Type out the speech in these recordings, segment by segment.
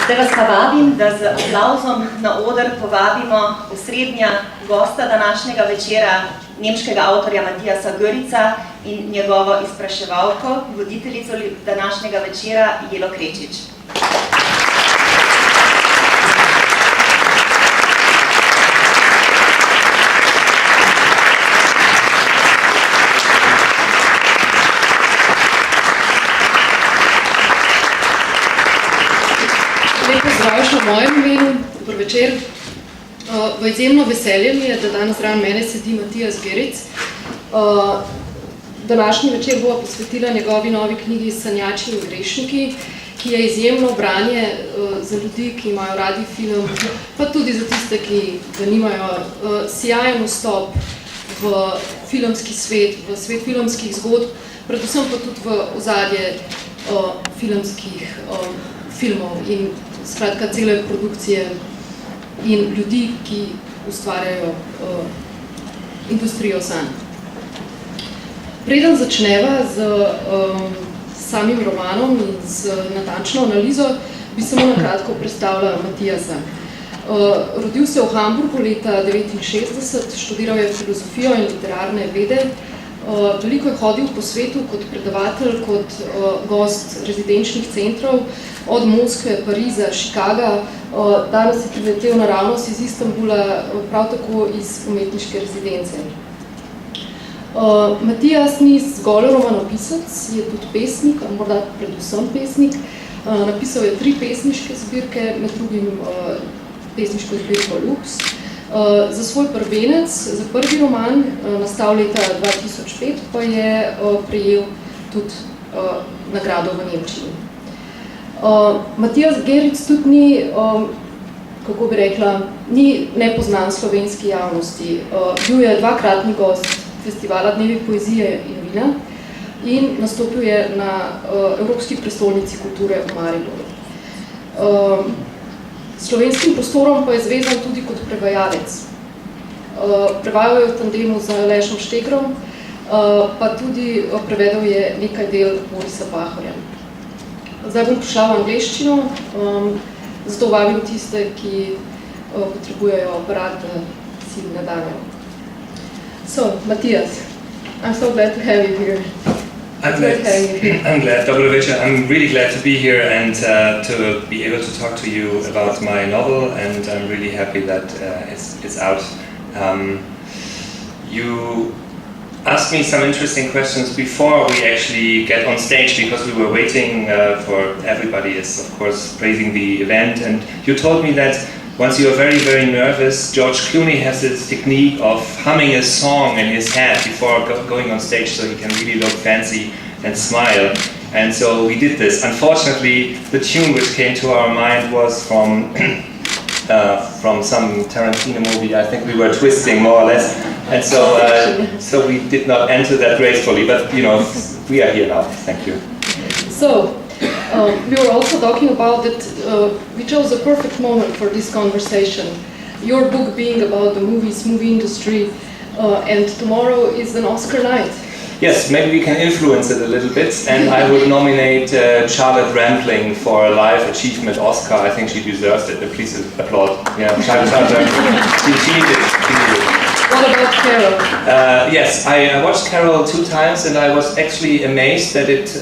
Zdaj vas pa vabim, da z aplavzom na oder povabimo osrednja gosta današnjega večera, nemškega avtorja Mattiasa Göritza in njegovo izpraševalko, voditeljico današnjega večera, Jelo Krečič. Zdraviš v mojem imenu, dober večer. V izjemno veselje mi je, da danes zraven mene sedi Matthias Göritz. Današnji večer bova posvetila njegovi novi knjigi Sanjači in grešniki, ki je izjemno branje za ljudi, ki imajo radi film, pa tudi za tiste, ki ga nimajo. Sijajen vstop v filmski svet, v svet filmskih zgodb, predvsem pa tudi v ozadje filmskih filmov in skratka cele produkcije in ljudi, ki ustvarjajo industrijo sanj. Preden začneva z samim romanom in z natančno analizo, bi samo na kratko predstavila Matthiasa. Rodil se v Hamburgu leta 1969, študiral je filozofijo in literarne vede. Veliko je hodil po svetu kot predavatelj, kot gost rezidenčnih centrov, od Moskve, Pariza, Chicaga. Danes je priletel naravnost iz Istanbula, prav tako iz umetniške rezidence. Matthias ni zgolj romanopisec, je tudi pesnik, morda predvsem pesnik. Napisal je 3 pesniške zbirke, med drugim pesniško zbirko Lux. Za svoj prvenec, za prvi roman, nastal leta 2005, pa je prejel tudi nagrado v Nemčiji. Matthias Göritz tudi ni, kako bi rekla, ni nepoznan slovenski javnosti. Bil je 2-kratni gost festivala Dnevi poezije in vina in nastopil je na Evropski prestolnici kulture v Mariboru. Slovenskim prostorom pa je zvezan tudi kot prevajalec. Prevajal je v tandemu z Alešem Štegrom, pa tudi prevedel je nekaj del Borisa Pahorja. Zdaj bom prišla v angleščino, zato vabim tiste, ki potrebujejo aparat, da si nadajo. So, Matthias, I'm so glad to have you here. I'm glad, Dobro Večer. I'm really glad to be here and to be able to talk to you about my novel, and I'm really happy that it's out. You asked me some interesting questions before we actually get on stage, because we were waiting for everybody is of course praising the event, and you told me that once you are very, very nervous, George Clooney has this technique of humming a song in his head before going on stage so he can really look fancy and smile. And so we did this. Unfortunately, the tune which came to our mind was from some Tarantino movie. I think we were twisting more or less. And so we did not enter that gracefully, but you know, we are here now. Thank you. So, we were also talking about that we chose a perfect moment for this conversation. Your book being about the movie industry, and tomorrow is an Oscar night. Yes, maybe we can influence it a little bit, and I would nominate Charlotte Rampling for a Life Achievement Oscar. I think she deserves it. Please applaud. Yeah, Charlotte. She needed it. What about Carol? Yes, I watched Carol 2 times, and I was actually amazed that it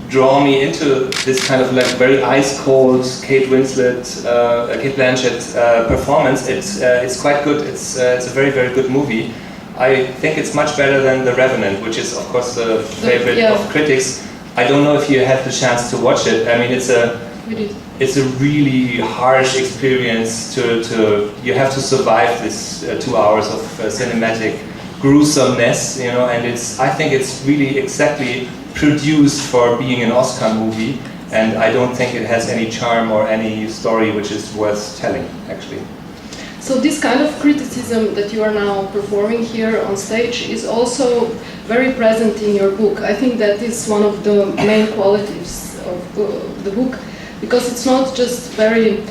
draw me into this kind of like very ice-cold Kate Blanchett performance. It's quite good. It's a very, very good movie. I think it's much better than The Revenant, which is of course the favorite of critics. I don't know if you had the chance to watch it. I mean, it's a really harsh experience. You have to survive this 2 hours of cinematic gruesomeness, you know, and I think it's really exactly produced for being an Oscar movie, and I don't think it has any charm or any story which is worth telling, actually. So this kind of criticism that you are now performing here on stage is also very present in your book. I think that is one of the main qualities of the book, because it's not just very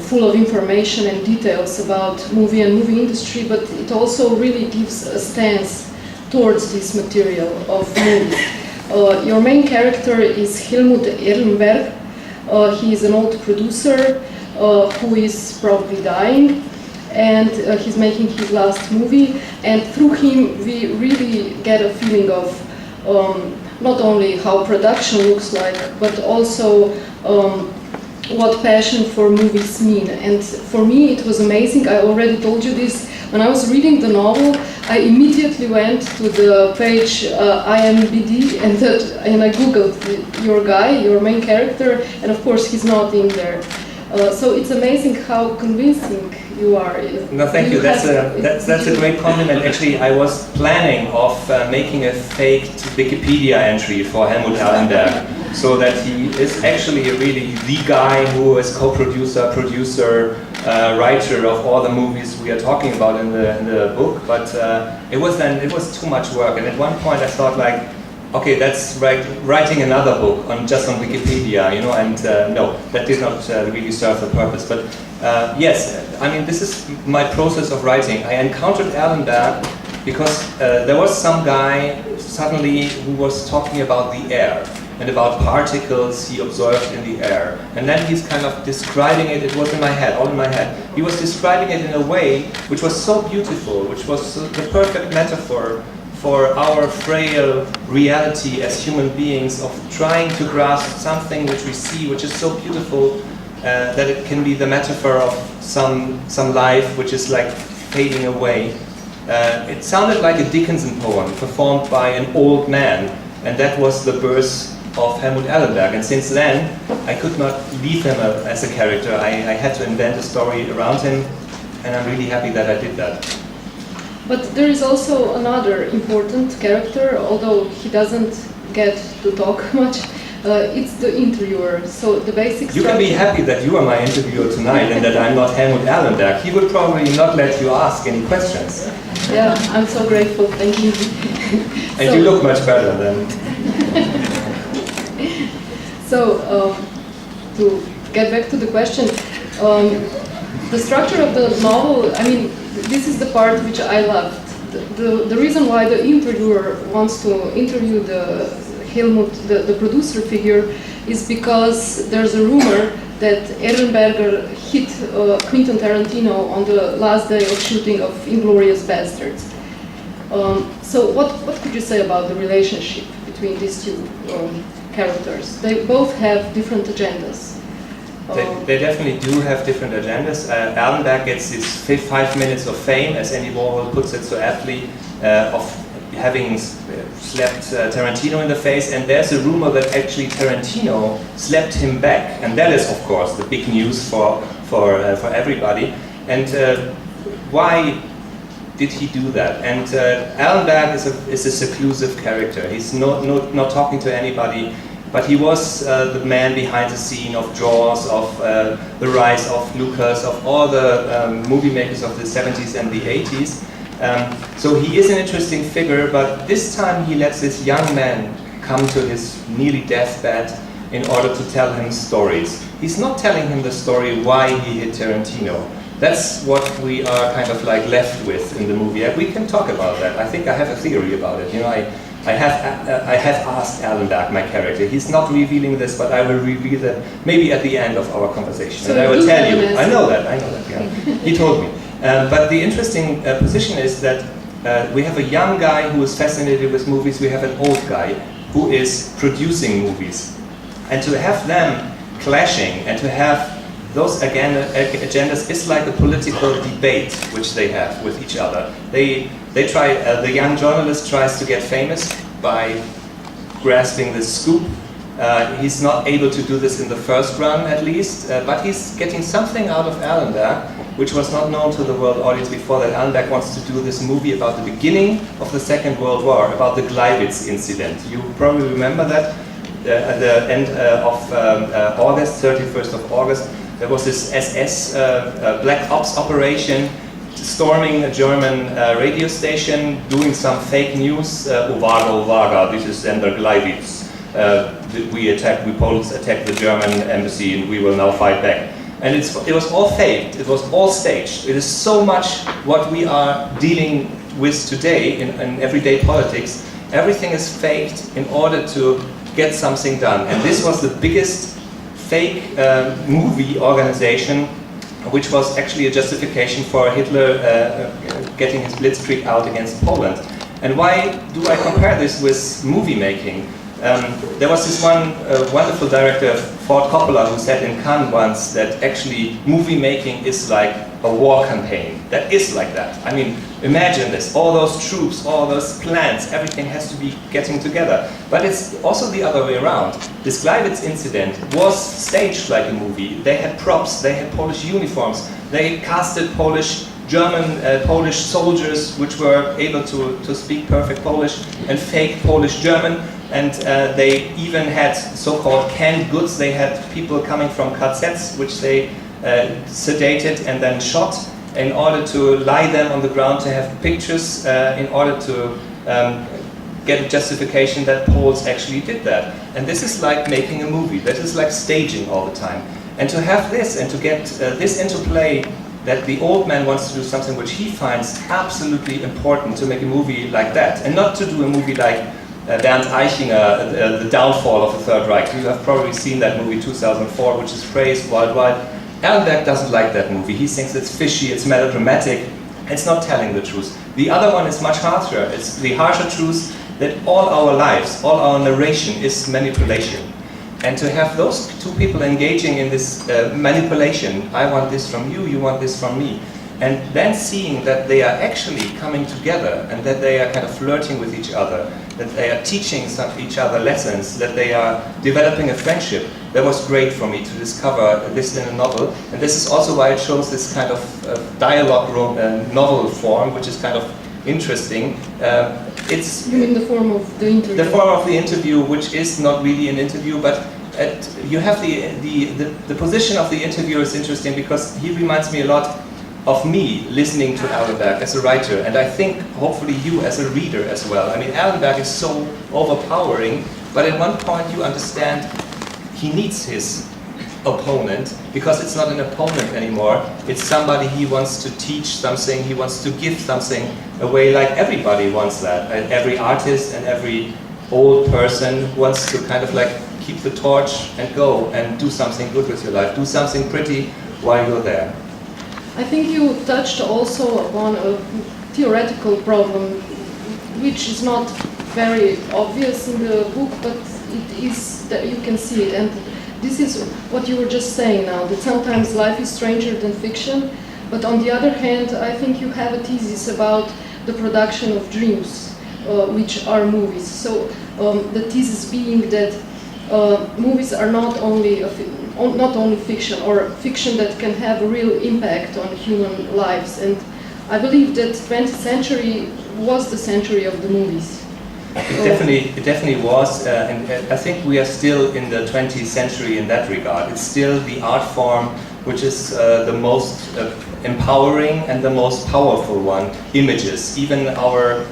full of information and details about movie and movie industry, but it also really gives a stance towards this material of movies. Your main character is Helmut Erlenberg, He is an old producer who is probably dying, and he's making his last movie, and through him we really get a feeling of not only how production looks like, but also what passion for movies mean. And for me it was amazing. I already told you this. When I was reading the novel, I immediately went to the page IMDb and I googled your guy, your main character, and of course he's not in there. So it's amazing how convincing you are. No, thank you. That's a great compliment. Actually, I was planning of making a faked Wikipedia entry for Helmut Erlenberg, so that he is actually really the guy who is co-producer, producer, writer of all the movies we are talking about in the book. But it was too much work, and at one point I thought like, okay, that's writing another book just on Wikipedia, you know, and no, that did not really serve the purpose. But yes, I mean, this is my process of writing. I encountered Erlenberg because there was some guy suddenly who was talking about the air and about particles he observed in the air. And then he's kind of describing it, it was in my head, all in my head. He was describing it in a way which was so beautiful, which was the perfect metaphor for our frail reality as human beings of trying to grasp something which we see, which is so beautiful that it can be the metaphor of some life which is like fading away. It sounded like a Dickinson poem performed by an old man, and that was the birth of Helmut Erlenberg. And since then, I could not leave him as a character. I had to invent a story around him, and I'm really happy that I did that. But there is also another important character, although he doesn't get to talk much. It's the interviewer. So the basic structure... You can be happy that you are my interviewer tonight and that I'm not Helmut Erlenberg. He would probably not let you ask any questions. Yeah, I'm so grateful. Thank you. And so, you look much better than... So, to get back to the question, the structure of the novel, I mean, this is the part which I loved. The reason why the interviewer wants to interview the Helmut, the producer figure, is because there's a rumor that Erlenberger hit Quentin Tarantino on the last day of shooting of Inglourious Basterds. So what could you say about the relationship between these two characters? They both have different agendas. They definitely do have different agendas. Erlenberg gets his 5 minutes of fame, as Andy Warhol puts it so aptly, of having slapped Tarantino in the face, and there's a rumor that actually Tarantino slapped him back, and that is, of course, the big news for everybody. And why did he do that? And Erlenberg is a seclusive character. He's not talking to anybody. But he was the man behind the scene of Jaws, of the rise of Lucas, of all the movie makers of the 70s and the 80s. So he is an interesting figure, but this time he lets this young man come to his nearly deathbed in order to tell him stories. He's not telling him the story why he hit Tarantino. That's what we are kind of like left with in the movie. We can talk about that. I think I have a theory about it. You know, I have asked Erlenberg, my character. He's not revealing this, but I will reveal that maybe at the end of our conversation. So and I will tell you. I know that, yeah. He told me. But the interesting position is that we have a young guy who is fascinated with movies. We have an old guy who is producing movies. And to have them clashing and to have those agendas is like a political debate which they have with each other. They try, the young journalist tries to get famous by grasping this scoop. He's not able to do this in the first run at least, but he's getting something out of Erlenberg, which was not known to the world audience before, that Erlenberg wants to do this movie about the beginning of the Second World War, about the Gleiwitz incident. You probably remember that at the end of August, 31st of August, there was this SS Black Ops operation storming a German radio station, doing some fake news. Uwaga, Uwaga, this is Sender Gleiwitz. We Poles attacked the German embassy and we will now fight back. And it was all faked, it was all staged. It is so much what we are dealing with today in everyday politics. Everything is faked in order to get something done. And this was the biggest fake movie organization, which was actually a justification for Hitler getting his blitzkrieg out against Poland. And why do I compare this with movie making? There was this one wonderful director, Ford Coppola, who said in Cannes once that actually movie making is like a war campaign. That is like that. I mean, imagine this, all those troops, all those plans, everything has to be getting together. But it's also the other way around. This Gleiwitz incident was staged like a movie. They had props, they had Polish uniforms, they casted German Polish soldiers which were able to speak perfect Polish and fake Polish German, and they even had so-called canned goods. They had people coming from KZs which they sedated and then shot in order to lie them on the ground to have pictures in order to get a justification that Poles actually did that. And this is like making a movie. This is like staging all the time. And to have this and to get this into play, that the old man wants to do something which he finds absolutely important, to make a movie like that, and not to do a movie like Bernd Eichinger, The Downfall of the Third Reich. You have probably seen that movie 2004, which is praised worldwide. Erlenberg doesn't like that movie. He thinks it's fishy, it's melodramatic, it's not telling the truth. The other one is much harsher. It's the harsher truth that all our lives, all our narration is manipulation. And to have those two people engaging in this manipulation, I want this from you, you want this from me, and then seeing that they are actually coming together and that they are kind of flirting with each other, that they are teaching each other lessons, that they are developing a friendship, that was great for me to discover this in a novel. And this is also why it shows this kind of dialogue novel form, which is kind of interesting. It's you mean the form of the interview? The form of the interview, which is not really an interview, but you have the position of the interviewer is interesting because he reminds me a lot of me listening to Erlenberg as a writer, and I think hopefully you as a reader as well. I mean, Erlenberg is so overpowering, but at one point you understand he needs his opponent, because it's not an opponent anymore, it's somebody he wants to teach something, he wants to give something away, like everybody wants that. Every artist and every old person wants to kind of like keep the torch and go and do something good with your life, do something pretty while you're there. I think you touched also upon a theoretical problem, which is not very obvious in the book, but it is that you can see it. And this is what you were just saying now, that sometimes life is stranger than fiction, but on the other hand, I think you have a thesis about the production of dreams, which are movies. So the thesis being that movies are not only fiction, or fiction that can have a real impact on human lives. And I believe that 20th century was the century of the movies. It definitely was, and I think we are still in the 20th century in that regard. It's still the art form which is the most empowering and the most powerful one. Images, even our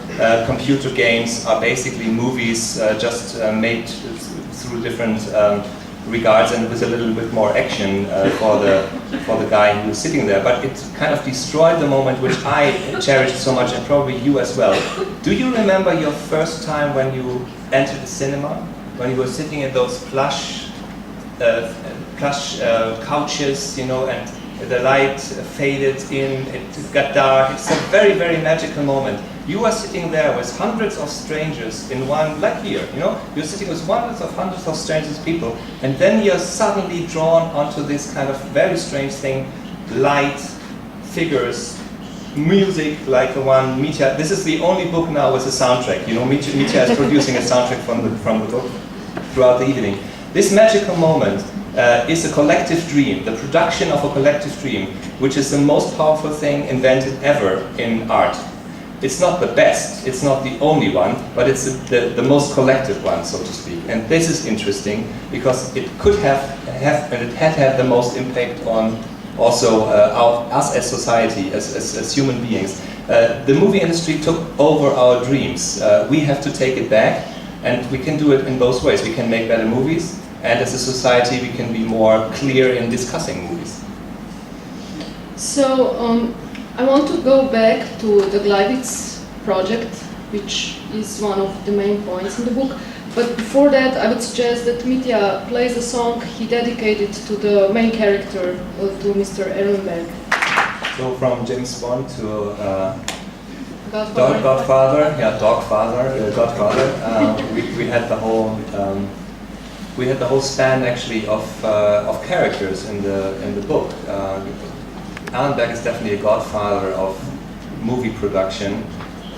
computer games are basically movies just made through different regards and with a little bit more action for the guy who's sitting there. But it kind of destroyed the moment which I cherished so much, and probably you as well. Do you remember your first time when you entered the cinema? When you were sitting in those plush couches, you know, and the light faded in, it got dark. It's a very, very magical moment. You are sitting there with hundreds of strangers in one, like here, you know, you're sitting with hundreds of strangers, people, and then you're suddenly drawn onto this kind of very strange thing, light, figures, music, like the one Mitya. This is the only book now with a soundtrack, you know, Mitya is producing a soundtrack from the book throughout the evening. This magical moment is a collective dream, the production of a collective dream, which is the most powerful thing invented ever in art. It's not the best, it's not the only one, but it's the most collective one, so to speak. And this is interesting because it could have and it had the most impact on also us as society, as human beings. The movie industry took over our dreams. We have to take it back, and we can do it in both ways. We can make better movies, and as a society we can be more clear in discussing movies. So I want to go back to the Gleiwitz project, which is one of the main points in the book. But before that, I would suggest that Mitja plays a song he dedicated to the main character, to Mr. Ehrenberg. So from James Bond to Godfather. Godfather, Godfather. We had the whole span actually of characters in the book. Ehrenberg is definitely a godfather of movie production.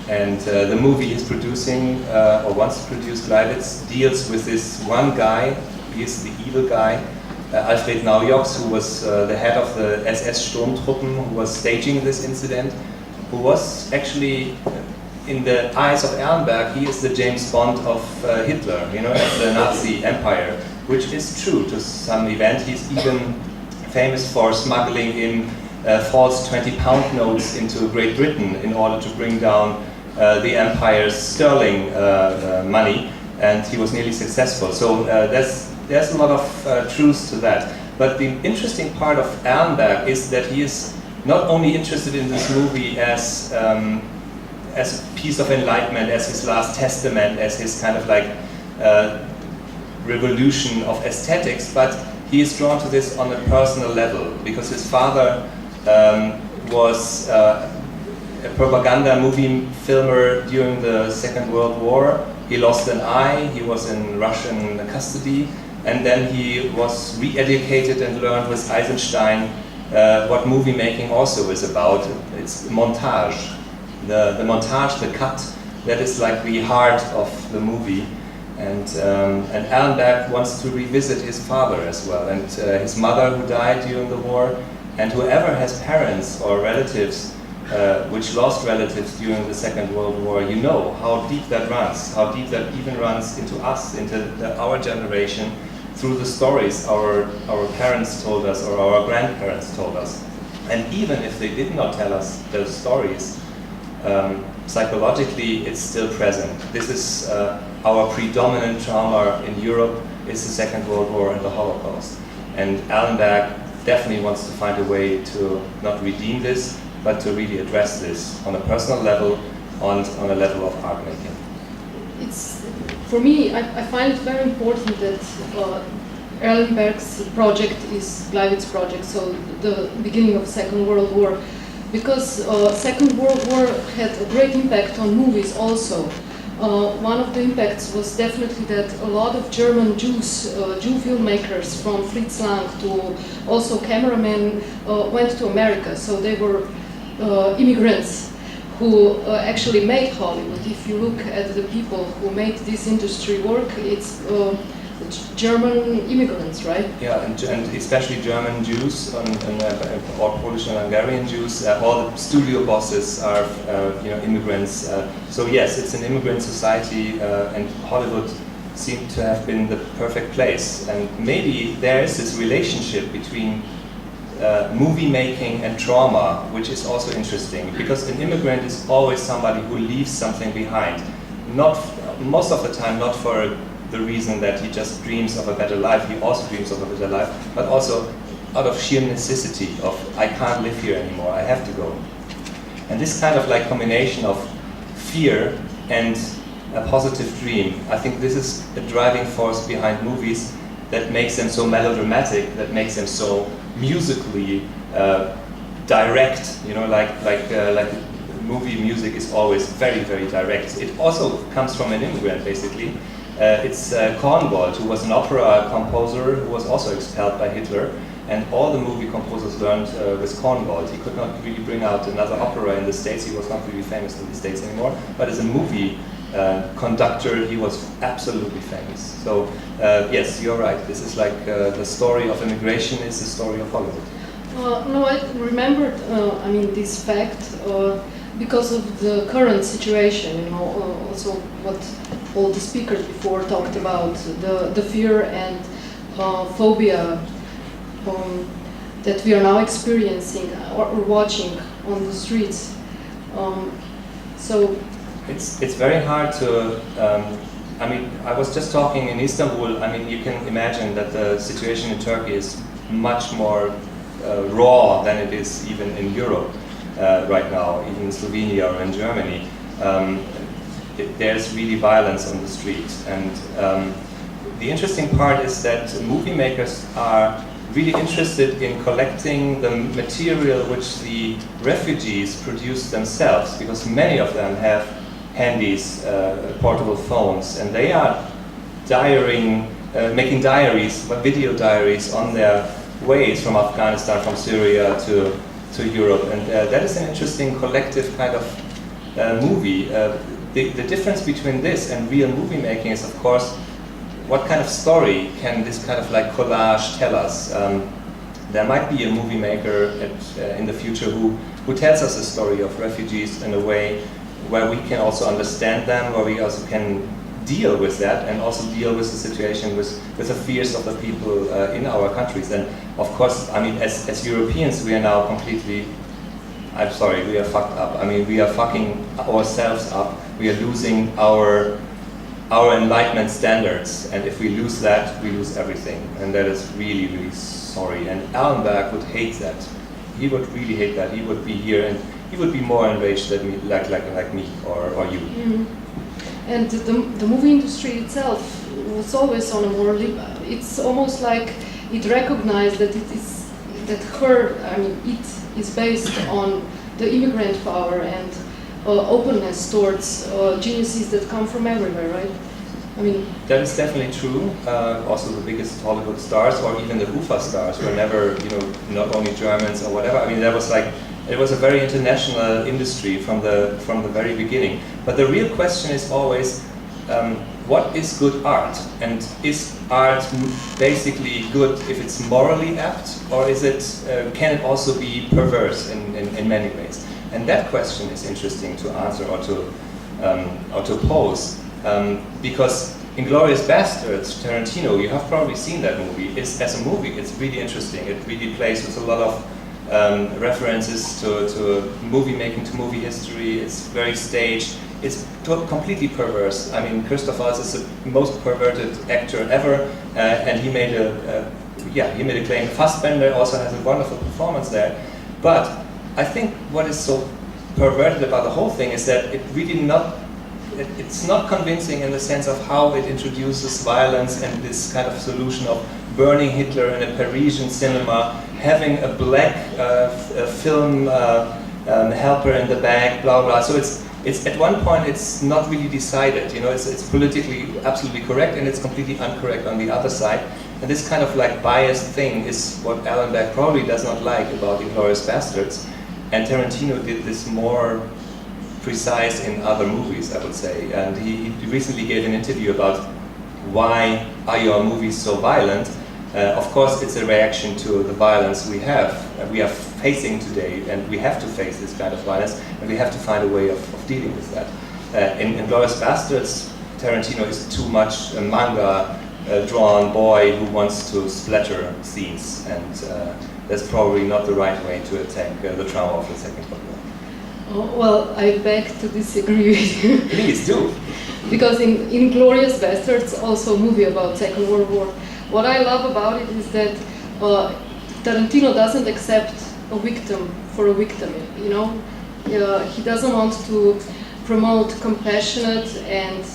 And the movie he's producing, or wants to produce, Gleiwitz, deals with this one guy. He is the evil guy, Alfred Naujoks, who was the head of the SS Sturmtruppen, who was staging this incident, who was actually, in the eyes of Ehrenberg, he is the James Bond of Hitler, of the Nazi Empire, which is true to some event. He's even famous for smuggling in false 20-pound notes into Great Britain in order to bring down the empire's sterling money, and he was nearly successful. So there's a lot of truth to that. But the interesting part of Ehrenberg is that he is not only interested in this movie as a piece of enlightenment, as his last testament, as his kind of like revolution of aesthetics, but he is drawn to this on a personal level because his father was a propaganda movie filmer during the Second World War. He lost an eye, he was in Russian custody, and then he was re-educated and learned with Eisenstein what movie making also is about. It's montage. The montage, the cut, that is like the heart of the movie. And Ehrenberg wants to revisit his father as well, and his mother who died during the war, and whoever has parents or relatives which lost relatives during the Second World War, you know how deep that runs, how deep that even runs into us, into our generation, through the stories our parents told us or our grandparents told us. And even if they did not tell us those stories, psychologically it's still present. This is our predominant trauma in Europe, is the Second World War and the Holocaust. And Ehrenberg definitely wants to find a way to not redeem this, but to really address this on a personal level, on a level of art making. It's, for me, I find it very important that Ehrenberg's project is Gleiwitz project, so the beginning of Second World War, because Second World War had a great impact on movies also. One of the impacts was definitely that a lot of German Jews, Jew filmmakers from Fritz Lang to also cameramen went to America, so they were immigrants who actually made Hollywood. If you look at the people who made this industry work, it's German immigrants, right? Yeah, and especially German Jews or Polish and Hungarian Jews. All the studio bosses are immigrants. So yes, it's an immigrant society, and Hollywood seemed to have been the perfect place. And maybe there is this relationship between movie making and trauma, which is also interesting, because an immigrant is always somebody who leaves something behind. Not most of the time, not for the reason that he just dreams of a better life. He also dreams of a better life, but also out of sheer necessity of, I can't live here anymore, I have to go. And this kind of like combination of fear and a positive dream, I think this is a driving force behind movies that makes them so melodramatic, that makes them so musically direct. Like movie music is always very, very direct. It also comes from an immigrant, basically. It's Korngold, who was an opera composer who was also expelled by Hitler, and all the movie composers learned with Korngold. He could not really bring out another opera in the States. He was not really famous in the States anymore, but as a movie conductor, he was absolutely famous. So yes, you're right. This is like the story of immigration is the story of Hollywood. No, I remembered, this fact because of the current situation, also what all the speakers before talked about, the fear and phobia that we are now experiencing or watching on the streets. So it's very hard to. I was just talking in Istanbul. You can imagine that the situation in Turkey is much more raw than it is even in Europe right now, even in Slovenia or in Germany. there's really violence on the street. And the interesting part is that movie makers are really interested in collecting the material which the refugees produce themselves, because many of them have handies, portable phones, and they are making diaries, video diaries on their ways from Afghanistan, from Syria to Europe, and that is an interesting collective kind of movie. The difference between this and real movie making is, of course, what kind of story can this kind of like collage tell us? There might be a movie maker in the future who tells us a story of refugees in a way where we can also understand them, where we also can deal with that and also deal with the situation, with the fears of the people in our countries. And of course, I mean, as Europeans, we are now completely, I'm sorry, we are fucked up. I mean, we are fucking ourselves up. We are losing our enlightenment standards, and if we lose that, we lose everything, and that is really, really sorry. And Allenberg would hate that. He would really hate that. He would be here, and he would be more enraged than me, like me or you. Mm. And the movie industry itself was always on a more. It's almost like it recognized that it is based on the immigrant power and openness towards geniuses that come from everywhere, right? I mean, that is definitely true. Also, the biggest Hollywood stars, or even the UFA stars, were never, not only Germans or whatever. I mean, that was like, it was a very international industry from the very beginning. But the real question is always, what is good art? And is art basically good if it's morally apt, or is it? Can it also be perverse in many ways? And that question is interesting to answer or to pose, because Inglourious Basterds, Tarantino, you have probably seen that movie. As a movie, it's really interesting. It really plays with a lot of references to movie making, to movie history. It's very staged. It's completely perverse. I mean, Christoph Waltz is the most perverted actor ever, and he made a claim. Fassbender also has a wonderful performance there, but I think what is so perverted about the whole thing is that it's not convincing in the sense of how it introduces violence and this kind of solution of burning Hitler in a Parisian cinema, having a black film helper in the back, blah blah. So it's at one point it's not really decided. It's politically absolutely correct and it's completely incorrect on the other side. And this kind of like biased thing is what Allenberg probably does not like about Inglourious Basterds. And Tarantino did this more precise in other movies, I would say. And he recently gave an interview about why are your movies so violent. Of course, it's a reaction to the violence we are facing today, and we have to face this kind of violence, and we have to find a way of dealing with that. In Inglourious Basterds, Tarantino is too much a manga drawn boy who wants to splatter scenes, and that's probably not the right way to attack the trauma of the Second World War. Oh, well, I beg to disagree with you. Please do. Because in Inglourious Basterds, also a movie about Second World War, what I love about it is that Tarantino doesn't accept a victim for a victim. He doesn't want to promote compassionate and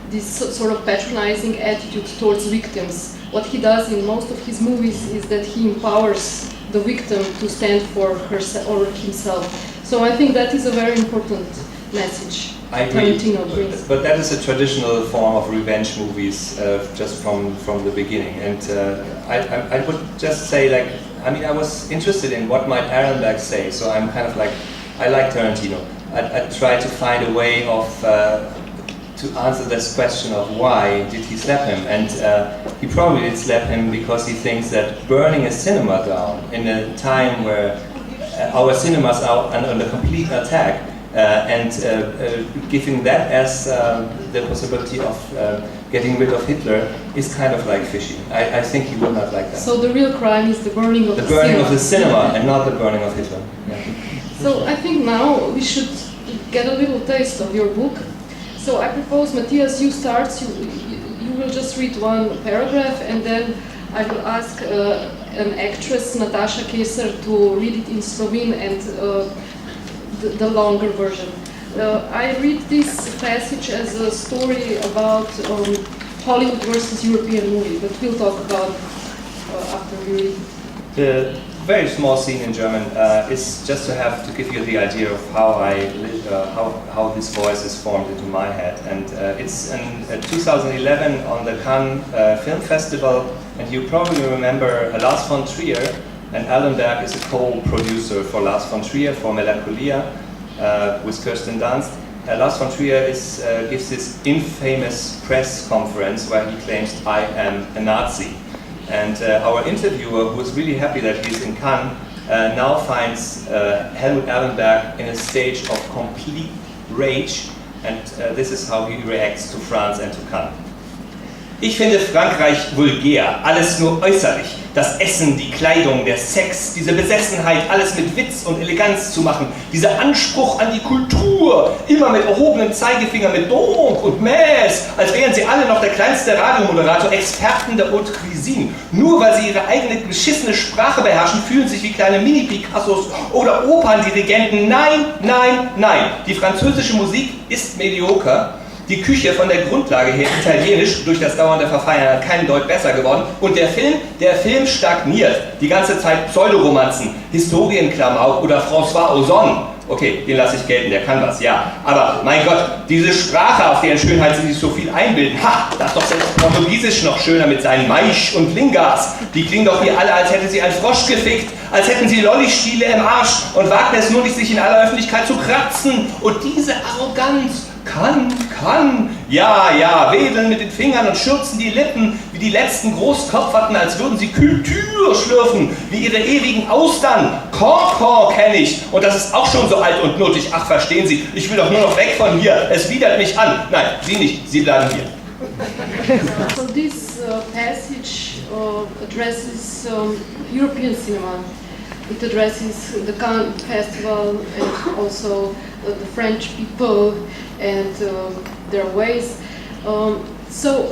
this sort of patronizing attitude towards victims. What he does in most of his movies is that he empowers the victim to stand for herself or himself. So I think that is a very important message. I agree, Tarantino brings. but that is a traditional form of revenge movies just from the beginning. And I would just say, I was interested in what might Allenberg say, so I'm kind of like, I like Tarantino. I try to find a way of to answer this question of why did he slap him, and he probably did slap him because he thinks that burning a cinema down in a time where our cinemas are under complete attack, and giving that as the possibility of getting rid of Hitler is kind of like fishy. I think he would not like that. So the real crime is the burning of the cinema. The burning of the cinema and not the burning of Hitler. Yeah. So I think now we should get a little taste of your book. So I propose, Matthias, you start. You will just read one paragraph, and then I will ask an actress, Nataša Keser, to read it in Slovene and the longer version. I read this passage as a story about Hollywood versus European movie, but we'll talk about after we read. The very small scene in German is just to give you the idea of how this voice is formed into my head. And it's in 2011 on the Cannes Film Festival, and you probably remember Lars von Trier, and Alan Berg is a co-producer for Lars von Trier for Melancholia with Kirsten Dunst. Lars von Trier gives this infamous press conference where he claims, "I am a Nazi." And our interviewer, who was really happy that he's in Cannes, now finds Helmut Erlenberg in a stage of complete rage, and this is how he reacts to France and to Cannes. Ich finde Frankreich vulgär, alles nur äußerlich. Das Essen, die Kleidung, der Sex, diese Besessenheit, alles mit Witz und Eleganz zu machen. Dieser Anspruch an die Kultur, immer mit erhobenem Zeigefinger, mit Donc und Mais, als wären sie alle noch der kleinste Radiomoderator, Experten der Haute Cuisine. Nur weil sie ihre eigene beschissene Sprache beherrschen, fühlen sich wie kleine Mini-Picassos oder Operndirigenten. Nein, nein, nein. Die französische Musik ist medioker. Die Küche von der Grundlage her italienisch, durch das dauernde Verfeinern kein Deut besser geworden. Und der Film stagniert. Die ganze Zeit Pseudoromanzen, Historienklamauk oder François Ozon. Okay, den lasse ich gelten, der kann was, ja. Aber mein Gott, diese Sprache, auf deren Schönheit sie sich so viel einbilden, das ist doch selbst Portugiesisch noch schöner mit seinen Maisch und Lingas. Die klingen doch wie alle, als hätte sie ein Frosch gefickt, als hätten sie Lollistiele im Arsch und wagten es nur nicht, sich in aller Öffentlichkeit zu kratzen. Und diese Arroganz, ja, wedeln mit den Fingern und schürzen die Lippen, wie die letzten Großkopferten, als würden sie Kultur schlürfen, wie ihre ewigen Austern. Corps kenne ich, und das ist auch schon so alt und nuttig. Ach, verstehen Sie, ich will doch nur noch weg von hier, es widert mich an. Nein, Sie nicht, Sie bleiben hier. So this passage addresses European cinema. It addresses the Cannes Festival and also the French people and their ways. So,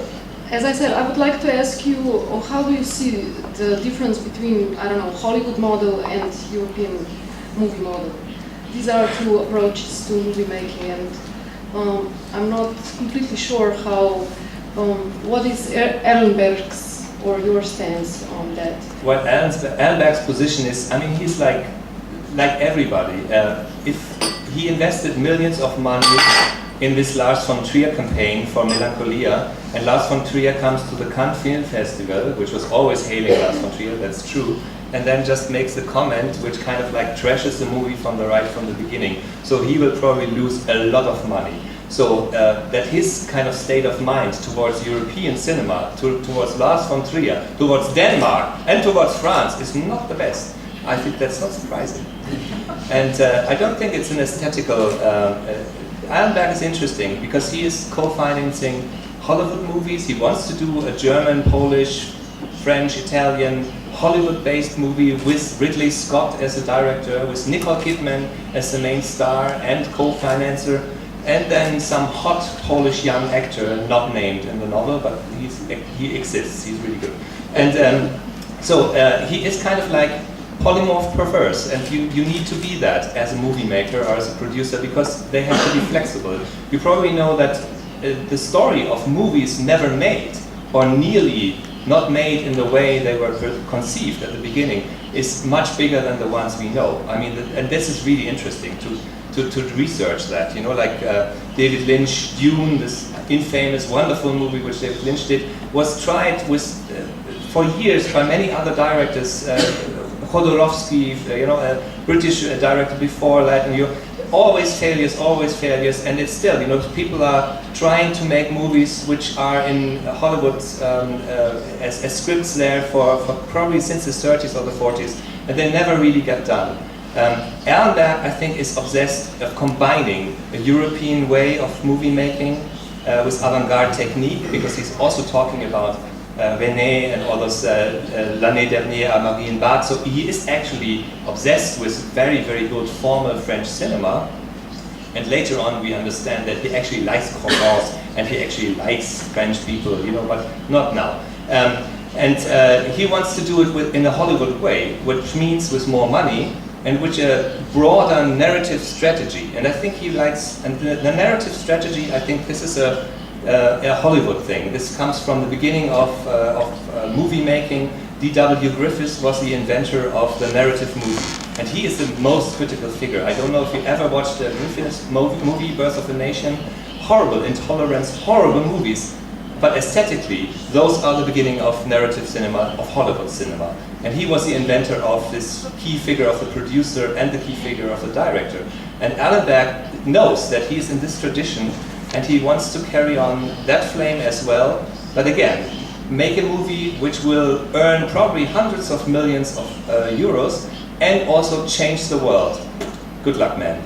as I said, I would like to ask you, how do you see the difference between, I don't know, Hollywood model and European movie model? These are two approaches to movie making, and I'm not completely sure how, what is Erlenberg's or your stance on that? Well, Erlenberg's position is, I mean, he's like everybody. If he invested millions of money in this Lars von Trier campaign for Melancholia, and Lars von Trier comes to the Cannes Film Festival, which was always hailing Lars von Trier, that's true, and then just makes a comment which kind of like trashes the movie from the beginning. So he will probably lose a lot of money. So that his kind of state of mind towards European cinema, towards Lars von Trier, towards Denmark and towards France is not the best. I think that's not surprising. And I don't think it's an aesthetical... Erlenberg is interesting because he is co-financing Hollywood movies. He wants to do a German, Polish, French, Italian, Hollywood-based movie with Ridley Scott as a director, with Nicole Kidman as the main star and co-financer, and then some hot Polish young actor, not named in the novel, but he exists, he's really good. And so he is kind of like polymorph perverse, and you need to be that as a movie maker or as a producer because they have to be flexible. You probably know that the story of movies never made, or nearly not made in the way they were conceived at the beginning, is much bigger than the ones we know. I mean, and this is really interesting to research that, you know, like David Lynch, Dune, this infamous, wonderful movie which David Lynch did, was tried with, for years by many other directors, Jodorowsky, you know, a British director before that, and always failures, and it's still, you know, people are trying to make movies which are in Hollywood as scripts there for probably since the 30s or the 40s, and they never really get done. Erlenberg, I think, is obsessed of combining a European way of movie making with avant-garde technique, because he's also talking about René and all those L'année dernière à Marienbad. So he is actually obsessed with very, very good formal French cinema. And later on we understand that he actually likes Provence and he actually likes French people, you know, but not now. And he wants to do it in a Hollywood way, which means with more money, and which a broader narrative strategy. And I think he likes, and the narrative strategy, I think this is a Hollywood thing. This comes from the beginning of movie making. D.W. Griffiths was the inventor of the narrative movie, and he is the most critical figure. I don't know if you ever watched the Griffiths movie, Birth of a Nation. Horrible intolerance, horrible movies. But aesthetically, those are the beginning of narrative cinema, of Hollywood cinema. And he was the inventor of this key figure of the producer and the key figure of the director. And Alan Berg knows that he's in this tradition, and he wants to carry on that flame as well. But again, make a movie which will earn probably hundreds of millions of euros and also change the world. Good luck, man.